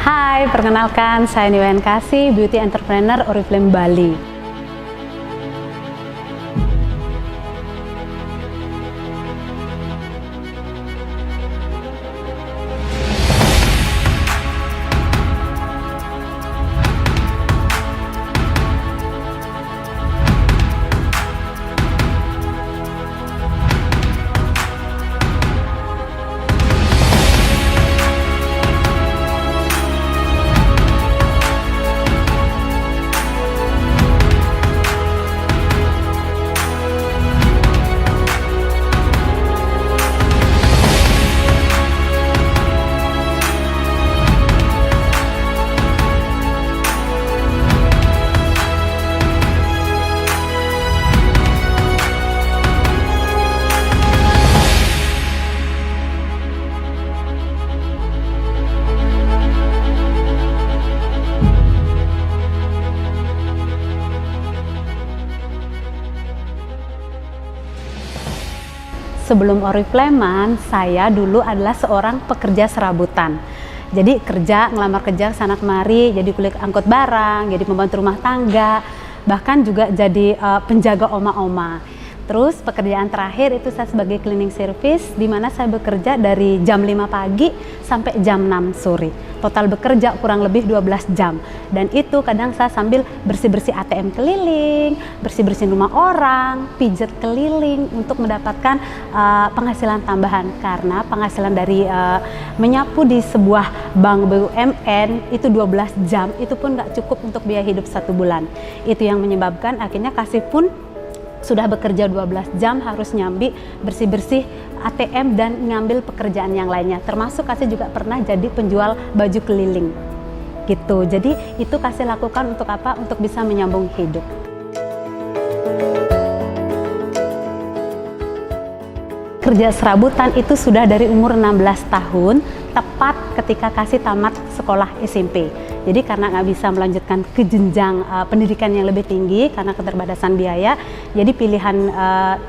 Hai, perkenalkan saya Niwen Kasih, Beauty Entrepreneur Oriflame Bali. Sebelum Oriflame, saya dulu adalah seorang pekerja serabutan. Jadi ngelamar kerja sana kemari, jadi kulit angkut barang, jadi pembantu rumah tangga, bahkan juga jadi penjaga oma-oma. Terus pekerjaan terakhir itu saya sebagai cleaning service, di mana saya bekerja dari jam 5 pagi sampai jam 6 sore. Total bekerja kurang lebih 12 jam. Dan itu kadang saya sambil bersih-bersih ATM keliling, bersih-bersih rumah orang, pijat keliling untuk mendapatkan penghasilan tambahan. Karena penghasilan dari menyapu di sebuah bank BUMN itu 12 jam, itu pun nggak cukup untuk biaya hidup 1 bulan. Itu yang menyebabkan akhirnya Kasih pun sudah bekerja 12 jam harus nyambi bersih-bersih ATM dan ngambil pekerjaan yang lainnya, termasuk Kasih juga pernah jadi penjual baju keliling gitu. Jadi itu Kasih lakukan untuk apa? Untuk bisa menyambung hidup. Kerja serabutan itu sudah dari umur 16 tahun, tepat ketika Kasih tamat sekolah SMP. Jadi karena nggak bisa melanjutkan ke jenjang pendidikan yang lebih tinggi karena keterbatasan biaya, jadi pilihan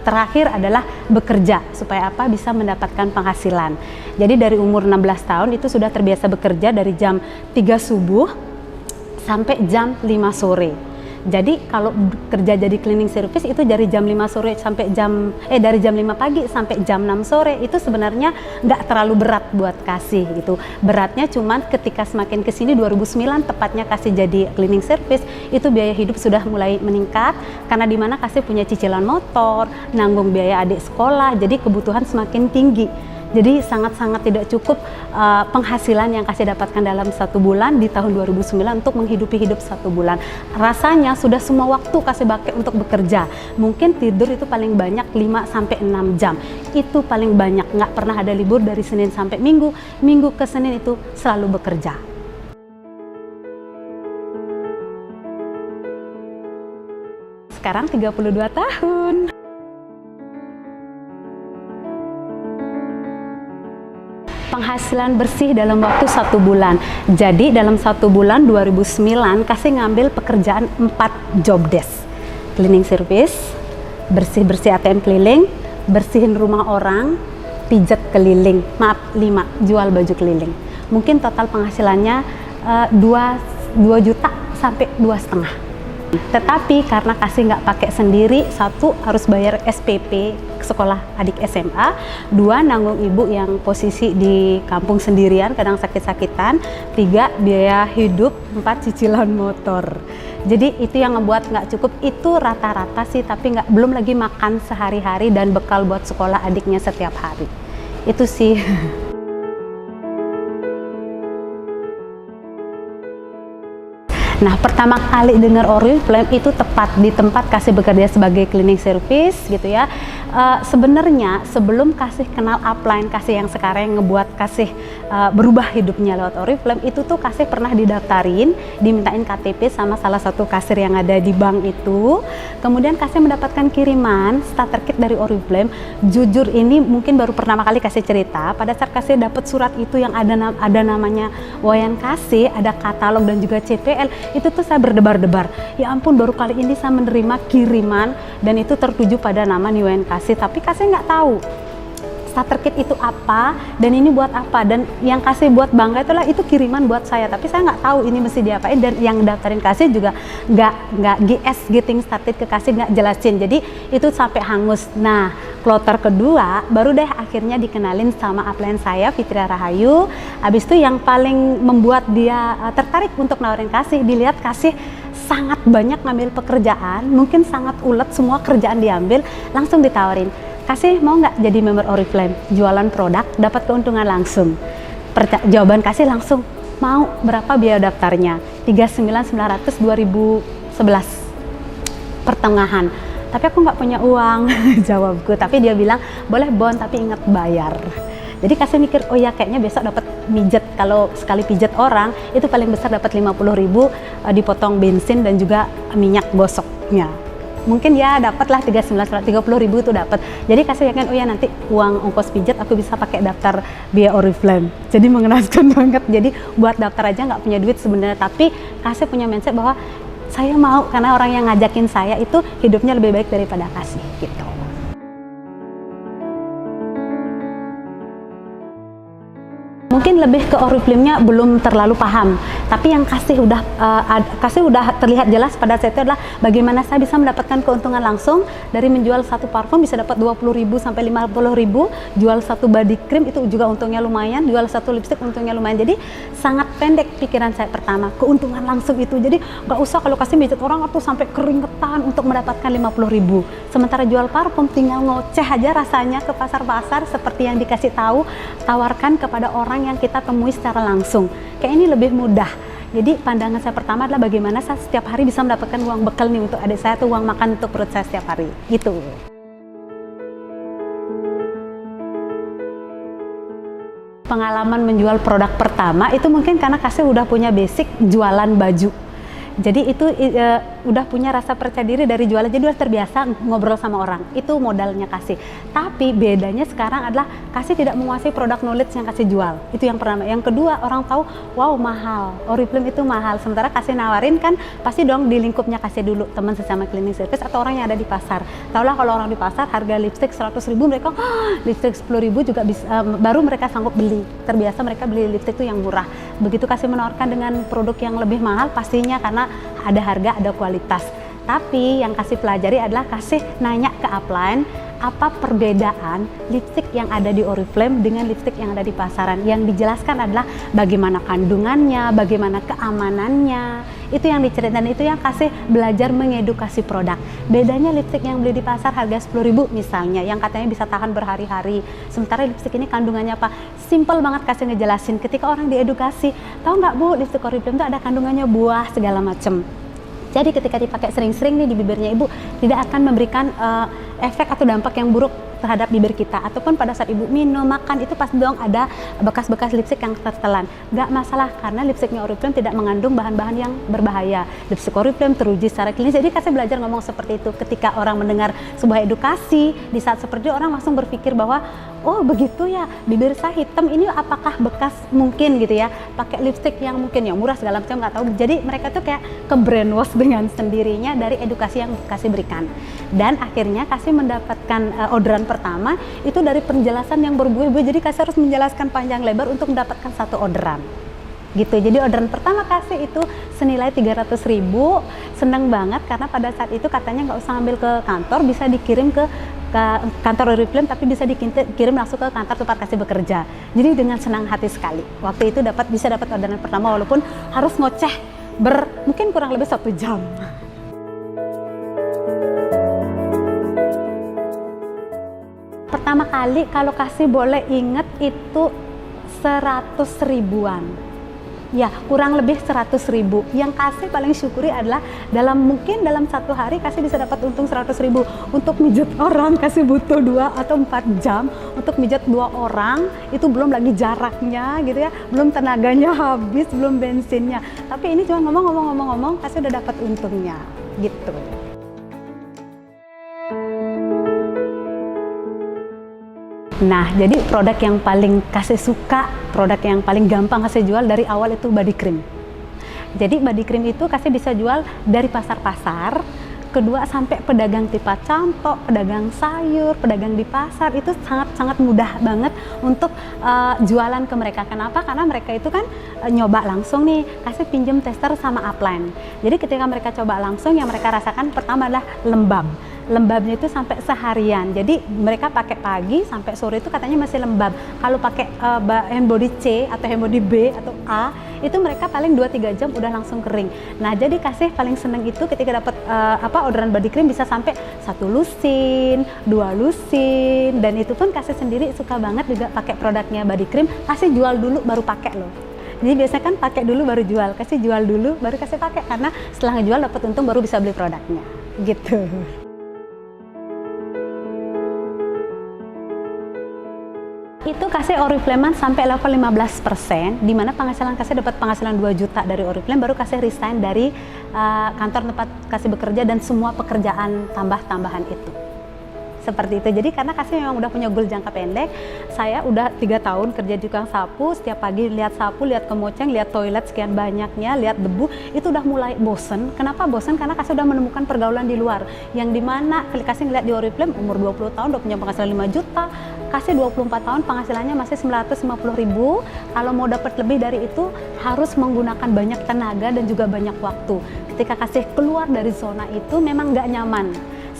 terakhir adalah bekerja supaya apa? Bisa mendapatkan penghasilan. Jadi dari umur 16 tahun itu sudah terbiasa bekerja dari jam 3 subuh sampai jam 5 sore. Jadi kalau kerja jadi cleaning service itu dari jam 5 sore sampai dari jam 5 pagi sampai jam 6 sore itu sebenarnya nggak terlalu berat buat Kasih gitu. Beratnya cuman ketika semakin kesini 2009 tepatnya Kasih jadi cleaning service itu biaya hidup sudah mulai meningkat karena dimana Kasih punya cicilan motor, nanggung biaya adik sekolah, jadi kebutuhan semakin tinggi. Jadi sangat-sangat tidak cukup penghasilan yang Kasih dapatkan dalam 1 bulan di tahun 2009 untuk menghidupi hidup 1 bulan. Rasanya sudah semua waktu Kasih pakai untuk bekerja. Mungkin tidur itu paling banyak 5-6 jam. Itu paling banyak, nggak pernah ada libur dari Senin sampai Minggu. Minggu ke Senin itu selalu bekerja. Sekarang 32 tahun. Penghasilan bersih dalam waktu 1 bulan. Jadi dalam 1 bulan 2009 Kasih ngambil pekerjaan 4 job desk. Cleaning service, bersih-bersih ATM keliling, bersihin rumah orang, pijat keliling. Maaf, 5, jual baju keliling. Mungkin total penghasilannya 2 juta sampai 2,5. Tetapi karena Kasih nggak pakai sendiri, 1 harus bayar SPP sekolah adik SMA, 2 nanggung ibu yang posisi di kampung sendirian kadang sakit-sakitan, 3 biaya hidup, 4 cicilan motor. Jadi itu yang ngebuat nggak cukup, itu rata-rata sih, tapi belum lagi makan sehari-hari dan bekal buat sekolah adiknya setiap hari. Itu sih. Nah, pertama kali dengar Oriflame itu tepat di tempat Kasih bekerja sebagai cleaning service gitu ya. Sebenarnya sebelum Kasih kenal upline Kasih yang sekarang yang ngebuat Kasih berubah hidupnya lewat Oriflame, itu tuh Kasih pernah didaftarin, dimintain KTP sama salah satu kasir yang ada di bank itu. Kemudian Kasih mendapatkan kiriman starter kit dari Oriflame. Jujur ini mungkin baru pertama kali Kasih cerita, pada saat Kasih dapat surat itu yang ada namanya Wayan Kasih, ada katalog dan juga CPL. Itu tuh saya berdebar-debar, ya ampun baru kali ini saya menerima kiriman dan itu tertuju pada nama Niwen Kasih, tapi Kasih nggak tahu starter kit itu apa dan ini buat apa, dan yang kasih buat bangga itulah itu kiriman buat saya, tapi saya nggak tahu ini mesti diapain, dan yang daftarin kasih juga nggak GS getting started ke kasih nggak jelasin, jadi itu sampai hangus. Nah, kloter kedua baru deh akhirnya dikenalin sama upline saya Fitria Rahayu. Habis itu yang paling membuat dia tertarik untuk nawarin kasih, dilihat kasih sangat banyak ngambil pekerjaan, mungkin sangat ulet, semua kerjaan diambil, langsung ditawarin, kasih mau nggak jadi member Oriflame, jualan produk dapat keuntungan langsung. Jawaban kasih langsung, mau. Berapa biaya daftarnya? 39.900 2011 pertengahan. Tapi aku nggak punya uang, jawabku. Tapi dia bilang boleh Bon, tapi ingat bayar. Jadi kasih mikir, oh ya kayaknya besok dapat mijet, kalau sekali pijet orang itu paling besar dapat 50.000, dipotong bensin dan juga minyak gosoknya. Mungkin ya dapatlah 30.000 itu dapat. Jadi kasih yakin, oh ya nanti uang ongkos pijat aku bisa pakai daftar biaya Oriflame. Jadi mengenaskan banget. Jadi buat daftar aja nggak punya duit sebenarnya, tapi kasih punya mindset bahwa saya mau, karena orang yang ngajakin saya itu hidupnya lebih baik daripada kasih gitu. Mungkin lebih ke Oriflame-nya belum terlalu paham, tapi yang kasih udah terlihat jelas pada saat itu adalah bagaimana saya bisa mendapatkan keuntungan langsung dari menjual satu parfum bisa dapat 20.000 sampai 50.000, jual satu body cream itu juga untungnya lumayan, jual satu lipstick untungnya lumayan. Jadi sangat pendek pikiran saya pertama, keuntungan langsung itu. Jadi nggak usah kalau kasih mijet orang atau sampai keringetan untuk mendapatkan 50.000. Sementara jual parfum tinggal ngoceh aja rasanya ke pasar-pasar seperti yang dikasih tahu, tawarkan kepada orang yang kita temui secara langsung. Kayak ini lebih mudah. Jadi pandangan saya pertama adalah bagaimana saya setiap hari bisa mendapatkan uang bekal nih untuk adik saya, atau uang makan untuk perut saya setiap hari. Gitu. Pengalaman menjual produk pertama itu mungkin karena kasih udah punya basic jualan baju. Jadi itu udah punya rasa percaya diri dari jualan, jadi udah terbiasa ngobrol sama orang. Itu modalnya kasih. Tapi bedanya sekarang adalah kasih tidak menguasai produk knowledge yang kasih jual. Itu yang pertama. Yang kedua, orang tahu, wow mahal, Oriflame itu mahal. Sementara kasih nawarin kan pasti dong di lingkupnya kasih dulu, teman sesama cleaning service atau orang yang ada di pasar. Taulah kalau orang di pasar harga lipstick 100.000, mereka lipstick 10.000 juga bisa, baru mereka sanggup beli. Terbiasa mereka beli lipstick itu yang murah. Begitu kasih menawarkan dengan produk yang lebih mahal, pastinya karena ada harga, ada kualitas. Tapi yang kasih pelajari adalah kasih nanya ke upline, apa perbedaan lipstick yang ada di Oriflame dengan lipstick yang ada di pasaran. Yang dijelaskan adalah bagaimana kandungannya, bagaimana keamanannya. Itu yang diceritain, itu yang kasih belajar mengedukasi produk. Bedanya lipstick yang beli di pasar harga 10.000 misalnya, yang katanya bisa tahan berhari-hari. Sementara lipstick ini kandungannya apa? Simple banget kasih ngejelasin. Ketika orang diedukasi, tahu nggak Bu, lipstick Oriflame itu ada kandungannya buah segala macem. Jadi ketika dipakai sering-sering nih di bibirnya Ibu, tidak akan memberikan efek atau dampak yang buruk terhadap bibir kita, ataupun pada saat Ibu minum, makan itu pasti dong ada bekas-bekas lipstick yang tertelan. Nggak masalah, karena lipsticknya Oriflame tidak mengandung bahan-bahan yang berbahaya. Lipstick Oriflame teruji secara klinis. Jadi kasih belajar ngomong seperti itu. Ketika orang mendengar sebuah edukasi, di saat seperti itu orang langsung berpikir bahwa oh begitu ya, bibir saya hitam, ini apakah bekas mungkin gitu ya, pakai lipstick yang mungkin yang murah segala macam, nggak tahu. Jadi mereka tuh kayak ke brainwash dengan sendirinya dari edukasi yang kasih berikan. Dan akhirnya kasih mendapatkan orderan pertama itu dari penjelasan yang berbuih-buih. Jadi kasih harus menjelaskan panjang lebar untuk mendapatkan satu orderan gitu. Jadi orderan pertama kasih itu senilai 300.000. Seneng banget karena pada saat itu katanya nggak usah ambil ke kantor, bisa dikirim ke kantor Oriflame, tapi bisa dikirim langsung ke kantor tempat kasih bekerja. Jadi dengan senang hati sekali waktu itu bisa dapat orderan pertama, walaupun harus ngoceh mungkin kurang lebih 1 jam. Pertama kali kalau kasih boleh inget itu 100.000-an. Ya, kurang lebih 100.000. Yang kasih paling syukuri adalah mungkin dalam 1 hari kasih bisa dapat untung 100.000. Untuk mijet orang kasih butuh 2 atau 4 jam untuk mijet 2 orang, itu belum lagi jaraknya gitu ya, belum tenaganya habis, belum bensinnya. Tapi ini cuma ngomong kasih udah dapat untungnya gitu. Nah, jadi produk yang paling kasih suka, produk yang paling gampang kasih jual dari awal itu body cream. Jadi body cream itu kasih bisa jual dari pasar-pasar kedua sampai pedagang tipat cantok, pedagang sayur, pedagang di pasar itu sangat mudah banget untuk jualan ke mereka. Kenapa? Karena mereka itu kan nyoba langsung nih, kasih pinjem tester sama upline. Jadi ketika mereka coba langsung, yang mereka rasakan pertama adalah lembab. Lembabnya itu sampai seharian. Jadi mereka pakai pagi sampai sore itu katanya masih lembab. Kalau pakai hand body C atau hand body B atau A, itu mereka paling 2-3 jam udah langsung kering. Nah, jadi Kasih paling seneng itu ketika dapat orderan body cream bisa sampai 1 lusin, 2 lusin, dan itu pun Kasih sendiri suka banget juga pakai produknya body cream. Kasih jual dulu baru pakai loh. Jadi biasanya kan pakai dulu baru jual, Kasih jual dulu baru Kasih pakai, karena setelah ngejual dapat untung baru bisa beli produknya. Gitu. Itu Kasih Oriflame sampai level 15%, di mana penghasilan Kasih dapat penghasilan 2 juta dari Oriflame, baru Kasih resign dari kantor tempat Kasih bekerja dan semua pekerjaan tambahan itu. Seperti itu. Jadi karena Kasih memang udah punya goal jangka pendek, saya udah 3 tahun kerja di tukang sapu, setiap pagi lihat sapu, lihat kemoceng, lihat toilet sekian banyaknya, lihat debu, itu udah mulai bosen. Kenapa bosen? Karena Kasih udah menemukan pergaulan di luar, yang dimana Kasih ngeliat di Oriflame umur 20 tahun udah punya penghasilan 5 juta, Kasih 24 tahun penghasilannya masih 950.000. Kalau mau dapat lebih dari itu harus menggunakan banyak tenaga dan juga banyak waktu. Ketika Kasih keluar dari zona itu memang nggak nyaman,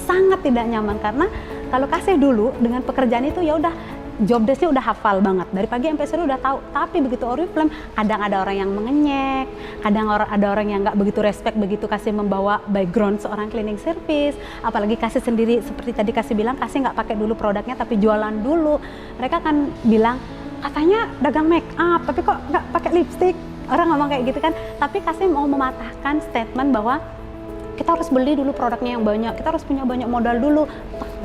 sangat tidak nyaman, karena kalau Kasih dulu dengan pekerjaan itu ya udah job desk-nya udah hafal banget, dari pagi sampai sore udah tahu. Tapi begitu Oriflame, kadang ada orang yang mengenyek, kadang ada orang yang nggak begitu respect begitu Kasih membawa background seorang cleaning service. Apalagi Kasih sendiri seperti tadi Kasih bilang, Kasih nggak pakai dulu produknya tapi jualan dulu. Mereka kan bilang katanya dagang make up tapi kok nggak pakai lipstick, orang ngomong kayak gitu kan. Tapi Kasih mau mematahkan statement bahwa kita harus beli dulu produknya yang banyak, kita harus punya banyak modal dulu.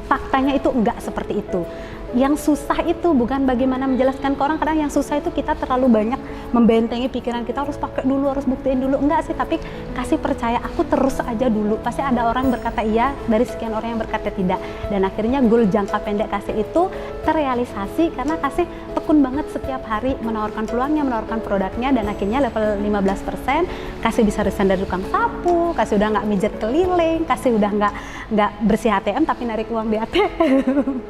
Faktanya itu enggak seperti itu. Yang susah itu bukan bagaimana menjelaskan ke orang, kadang yang susah itu kita terlalu banyak membentengi pikiran kita, harus pakai dulu, harus buktiin dulu. Enggak sih, tapi Kasih percaya, aku terus aja dulu. Pasti ada orang berkata iya, dari sekian orang yang berkata tidak. Dan akhirnya goal jangka pendek Kasih itu terrealisasi karena Kasih tekun banget setiap hari menawarkan peluangnya, menawarkan produknya, dan akhirnya level 15%, Kasih bisa resign dari tukang sapu, Kasih udah nggak mijet keliling, Kasih udah nggak bersih ATM tapi narik uang di ATM.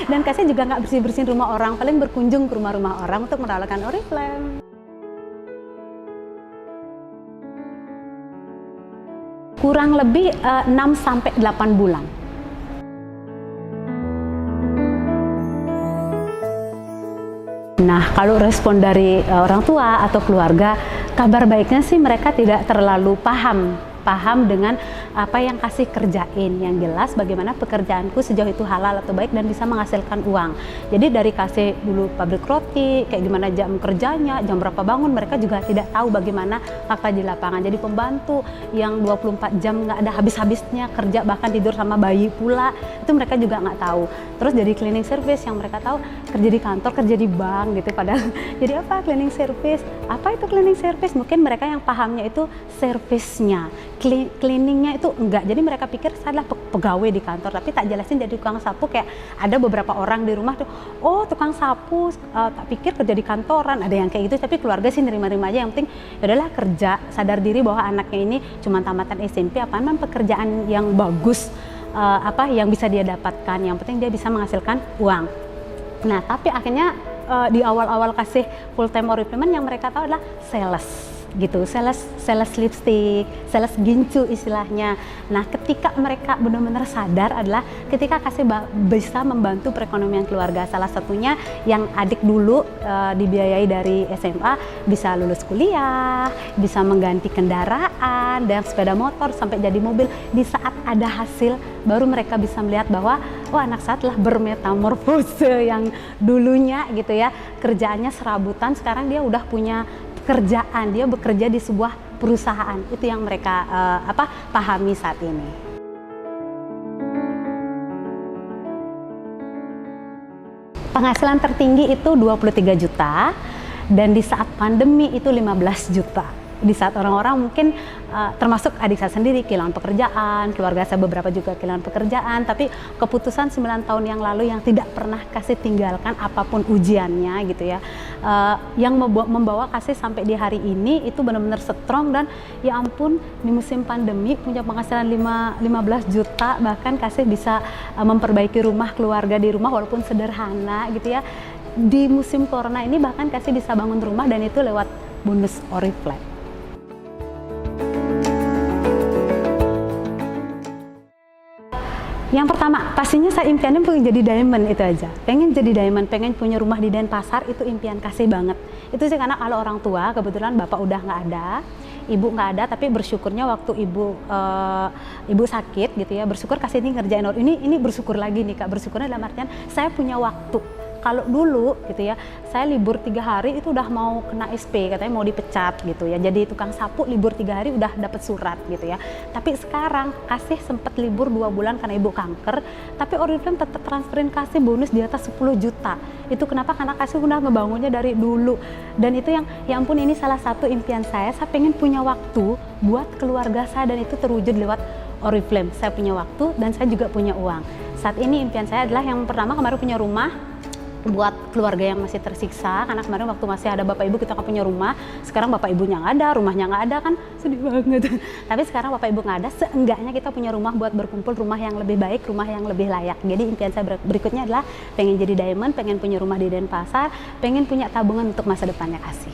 Dan Kasih juga nggak bersih-bersihin rumah orang, paling berkunjung ke rumah-rumah orang untuk meralakan Oriflame. Kurang lebih 6-8 bulan. Nah, kalau respon dari orang tua atau keluarga, kabar baiknya sih mereka tidak terlalu paham dengan apa yang Kasih kerjain. Yang jelas bagaimana pekerjaanku sejauh itu halal atau baik dan bisa menghasilkan uang. Jadi dari Kasih dulu pabrik roti, kayak gimana jam kerjanya, jam berapa bangun, mereka juga tidak tahu bagaimana fakta di lapangan. Jadi pembantu yang 24 jam nggak ada habis-habisnya kerja, bahkan tidur sama bayi pula, itu mereka juga nggak tahu. Terus jadi cleaning service yang mereka tahu kerja di kantor, kerja di bank gitu, padahal jadi apa cleaning service? Apa itu cleaning service? Mungkin mereka yang pahamnya itu servisnya, cleaningnya itu enggak. Jadi mereka pikir saya adalah pegawai di kantor, tapi tak jelasin jadi tukang sapu. Kayak ada beberapa orang di rumah tuh, oh tukang sapu, tak pikir kerja di kantoran, ada yang kayak gitu. Tapi keluarga sih nerima-nerima aja, yang penting adalah kerja, sadar diri bahwa anaknya ini cuma tamatan SMP, apa memang pekerjaan yang bagus, apa yang bisa dia dapatkan, yang penting dia bisa menghasilkan uang. Nah, tapi akhirnya di awal-awal Kasih full time Oriflame yang mereka tahu adalah sales gitu, sales lipstick, sales gincu istilahnya. Nah, ketika mereka benar-benar sadar adalah ketika Kasih bisa membantu perekonomian keluarga. Salah satunya yang adik dulu dibiayai dari SMA bisa lulus kuliah, bisa mengganti kendaraan dan sepeda motor sampai jadi mobil. Di saat ada hasil, baru mereka bisa melihat bahwa oh, anak saya telah bermetamorfose, yang dulunya gitu ya kerjaannya serabutan, sekarang dia udah punya kerjaan, dia bekerja di sebuah perusahaan. Itu yang mereka pahami saat ini. Penghasilan tertinggi itu 23 juta dan di saat pandemi itu 15 juta. di saat orang-orang mungkin termasuk adik saya sendiri kehilangan pekerjaan, keluarga saya beberapa juga kehilangan pekerjaan, tapi keputusan 9 tahun yang lalu yang tidak pernah kasih tinggalkan apapun ujiannya gitu ya, yang membawa kasih sampai di hari ini itu benar-benar strong. Dan ya ampun, di musim pandemi punya penghasilan 15 juta, bahkan kasih bisa memperbaiki rumah keluarga di rumah walaupun sederhana gitu ya. Di musim corona ini bahkan kasih bisa bangun rumah dan itu lewat bonus Oriflame. Yang pertama, pastinya saya impiannya pengen jadi diamond, itu aja. Pengen jadi diamond, pengen punya rumah di Denpasar, itu impian kasih banget. Itu sih karena kalau orang tua, kebetulan bapak udah nggak ada, ibu nggak ada, tapi bersyukurnya waktu ibu sakit gitu ya, bersyukur kasih ini ngerjain ini bersyukur lagi nih Kak, bersyukurnya dalam artian saya punya waktu. Kalau dulu gitu ya, saya libur 3 hari itu udah mau kena SP, katanya mau dipecat gitu ya. Jadi tukang sapu libur 3 hari udah dapat surat gitu ya. Tapi sekarang kasih sempat libur 2 bulan karena ibu kanker, tapi Oriflame tetap transferin kasih bonus di atas 10 juta. Itu kenapa? Karena kasih udah ngebangunnya dari dulu. Dan itu yang ya ampun, ini salah satu impian saya pengen punya waktu buat keluarga saya dan itu terwujud lewat Oriflame. Saya punya waktu dan saya juga punya uang. Saat ini impian saya adalah yang pertama kemarin punya rumah buat keluarga yang masih tersiksa, karena kemarin waktu masih ada bapak ibu kita nggak punya rumah, sekarang bapak ibunya nggak ada, rumahnya nggak ada, kan sedih banget. Tapi sekarang bapak ibu nggak ada, seenggaknya kita punya rumah buat berkumpul, rumah yang lebih baik, rumah yang lebih layak. Jadi impian saya berikutnya adalah pengen jadi diamond, pengen punya rumah di Denpasar, pengen punya tabungan untuk masa depannya kasih.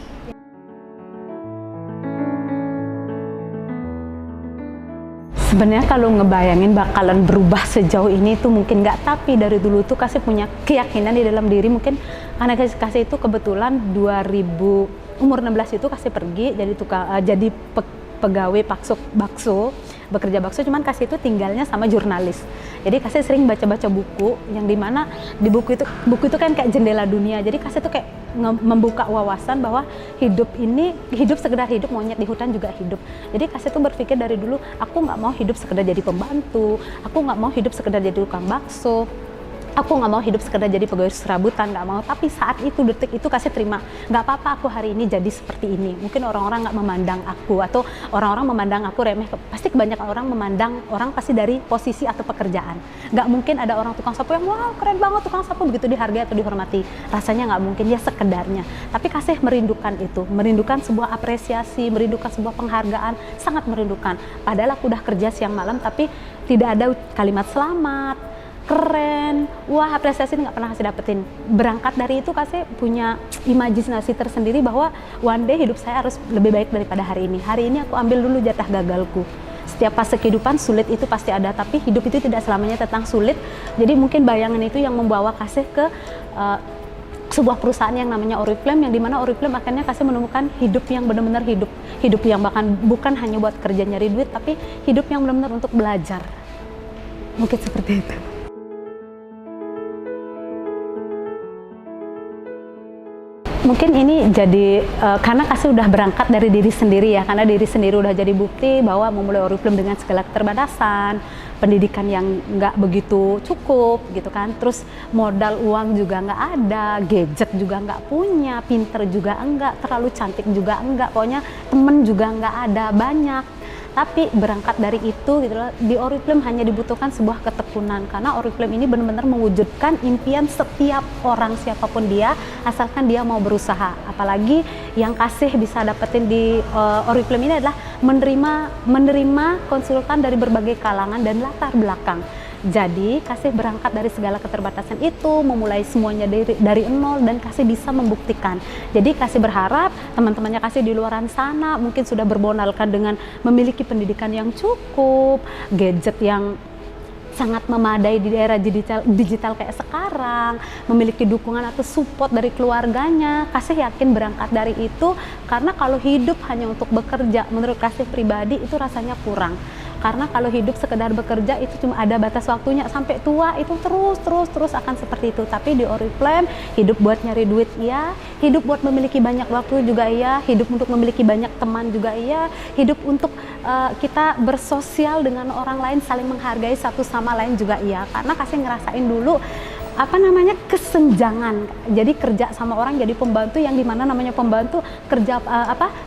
Sebenarnya kalau ngebayangin bakalan berubah sejauh ini tuh mungkin nggak, tapi dari dulu tuh kasih punya keyakinan di dalam diri, mungkin karena kasih itu kebetulan umur 16 itu kasih pergi jadi pegawai bakso, bekerja bakso, cuman kasih itu tinggalnya sama jurnalis. Jadi kasih sering baca-baca buku yang dimana di buku itu kan kayak jendela dunia. Jadi kasih tuh kayak membuka wawasan bahwa hidup sekedar hidup, monyet di hutan juga hidup. Jadi kasih tuh berpikir dari dulu, aku nggak mau hidup sekedar jadi pembantu, aku nggak mau hidup sekedar jadi tukang bakso, aku nggak mau hidup sekedar jadi pegawai serabutan, nggak mau. Tapi saat itu, detik itu kasih terima, nggak apa-apa aku hari ini jadi seperti ini. Mungkin orang-orang nggak memandang aku, atau orang-orang memandang aku remeh. Pasti kebanyakan orang memandang orang pasti dari posisi atau pekerjaan. Nggak mungkin ada orang tukang sapu yang wah keren banget tukang sapu, begitu dihargai atau dihormati. Rasanya nggak mungkin, ya sekedarnya. Tapi kasih merindukan itu, merindukan sebuah apresiasi, merindukan sebuah penghargaan, sangat merindukan. Padahal aku udah kerja siang malam, tapi tidak ada kalimat selamat, keren, wah apresiasi nggak pernah kasih dapetin. Berangkat dari itu kasih punya imajinasi tersendiri bahwa one day hidup saya harus lebih baik daripada hari ini. Hari ini aku ambil dulu jatah gagalku. Setiap fase kehidupan sulit itu pasti ada, tapi hidup itu tidak selamanya tentang sulit. Jadi mungkin bayangan itu yang membawa kasih ke sebuah perusahaan yang namanya Oriflame, yang dimana Oriflame akhirnya kasih menemukan hidup yang benar-benar hidup yang bahkan bukan hanya buat kerja nyari duit, tapi hidup yang benar-benar untuk belajar. Mungkin seperti itu. Mungkin ini jadi karena kasih udah berangkat dari diri sendiri ya, karena diri sendiri udah jadi bukti bahwa memulai Oriflame dengan segala keterbatasan, pendidikan yang nggak begitu cukup gitu kan, terus modal uang juga nggak ada, gadget juga nggak punya, pinter juga enggak, terlalu cantik juga enggak, pokoknya temen juga nggak ada banyak. Tapi berangkat dari itu gitu loh, di Oriflame hanya dibutuhkan sebuah ketekunan, karena Oriflame ini benar-benar mewujudkan impian setiap orang siapapun dia, asalkan dia mau berusaha. Apalagi yang kasih bisa dapetin di Oriflame ini adalah menerima konsultan dari berbagai kalangan dan latar belakang. Jadi kasih berangkat dari segala keterbatasan itu, memulai semuanya dari nol, dan kasih bisa membuktikan. Jadi kasih berharap teman-temannya kasih di luaran sana mungkin sudah berbonalkan dengan memiliki pendidikan yang cukup, gadget yang sangat memadai di era digital kayak sekarang, memiliki dukungan atau support dari keluarganya. Kasih yakin berangkat dari itu, karena kalau hidup hanya untuk bekerja, menurut kasih pribadi itu rasanya kurang. Karena kalau hidup sekedar bekerja itu cuma ada batas waktunya, sampai tua itu terus akan seperti itu. Tapi di Oriflame hidup buat nyari duit iya, hidup buat memiliki banyak waktu juga iya, hidup untuk memiliki banyak teman juga iya, hidup untuk kita bersosial dengan orang lain, saling menghargai satu sama lain juga iya. Karena kasih ngerasain dulu apa namanya, kesenjangan. Jadi kerja sama orang jadi pembantu, yang dimana namanya pembantu kerja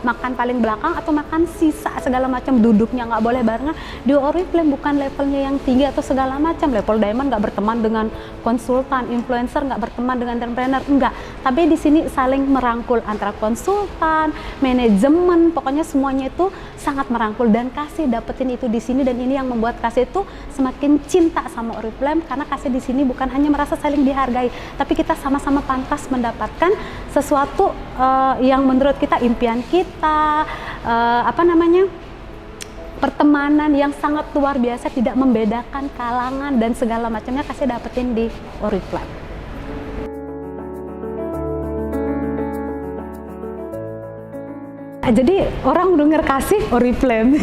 makan paling belakang atau makan sisa segala macam, duduknya nggak boleh barengan. Di Oriflame bukan levelnya yang tinggi atau segala macam. Level diamond nggak berteman dengan konsultan, influencer nggak berteman dengan entrepreneur, enggak. Tapi di sini saling merangkul antara konsultan, manajemen, pokoknya semuanya itu sangat merangkul, dan Kasih dapetin itu di sini. Dan ini yang membuat Kasih itu semakin cinta sama Oriflame, karena Kasih di sini bukan hanya merasa saling dihargai, tapi kita sama-sama pantas mendapatkan sesuatu yang menurut kita impian kita, pertemanan yang sangat luar biasa, tidak membedakan kalangan dan segala macamnya Kasih dapetin di Oriflame. Jadi orang denger Kasih Oriflame.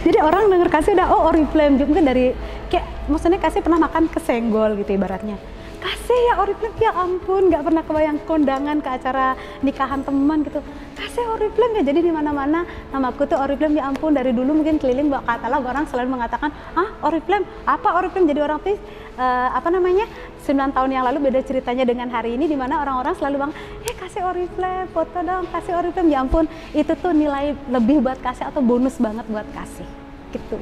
Jadi orang denger Kasih udah oh Oriflame, mungkin dari kayak maksudnya Kasih pernah makan kesenggol gitu ibaratnya. Kasih ya Oriflame, ya ampun, nggak pernah kebayang kondangan ke acara nikahan teman gitu. Kasih Oriflame ya, jadi di mana-mana namaku tuh Oriflame, ya ampun. Dari dulu mungkin keliling bawa katalog, orang selalu mengatakan, "Ah, Oriflame, apa Oriflame?" Jadi orang tuh 9 tahun yang lalu beda ceritanya dengan hari ini, di mana orang-orang selalu bilang, Kasih Oriflame, foto dong, Kasih Oriflame. Ya ampun, itu tuh nilai lebih buat Kasih atau bonus banget buat Kasih gitu.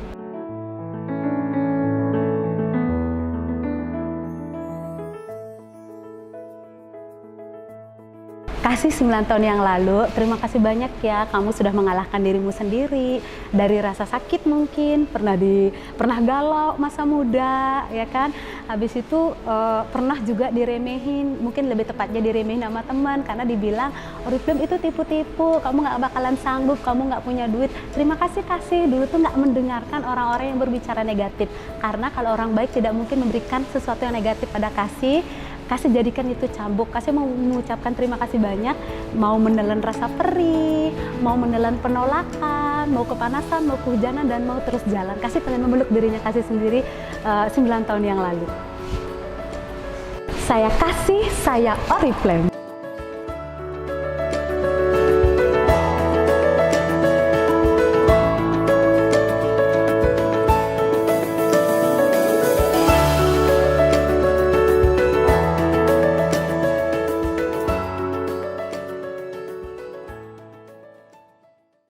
Kasih 9 tahun yang lalu, terima kasih banyak ya, kamu sudah mengalahkan dirimu sendiri dari rasa sakit, mungkin pernah galau masa muda, ya kan. Habis itu pernah juga diremehin, mungkin lebih tepatnya diremehin sama teman karena dibilang Oriflame itu tipu-tipu, kamu nggak bakalan sanggup, kamu nggak punya duit. Terima kasih Kasih, dulu tuh nggak mendengarkan orang-orang yang berbicara negatif, karena kalau orang baik tidak mungkin memberikan sesuatu yang negatif pada Kasih. Kasih jadikan itu cambuk. Kasih mau mengucapkan terima kasih banyak, mau menelan rasa perih, mau menelan penolakan, mau kepanasan, mau kehujanan, dan mau terus jalan. Kasih pengen memeluk dirinya Kasih sendiri 9 tahun yang lalu. Saya Kasih, saya Oriflame.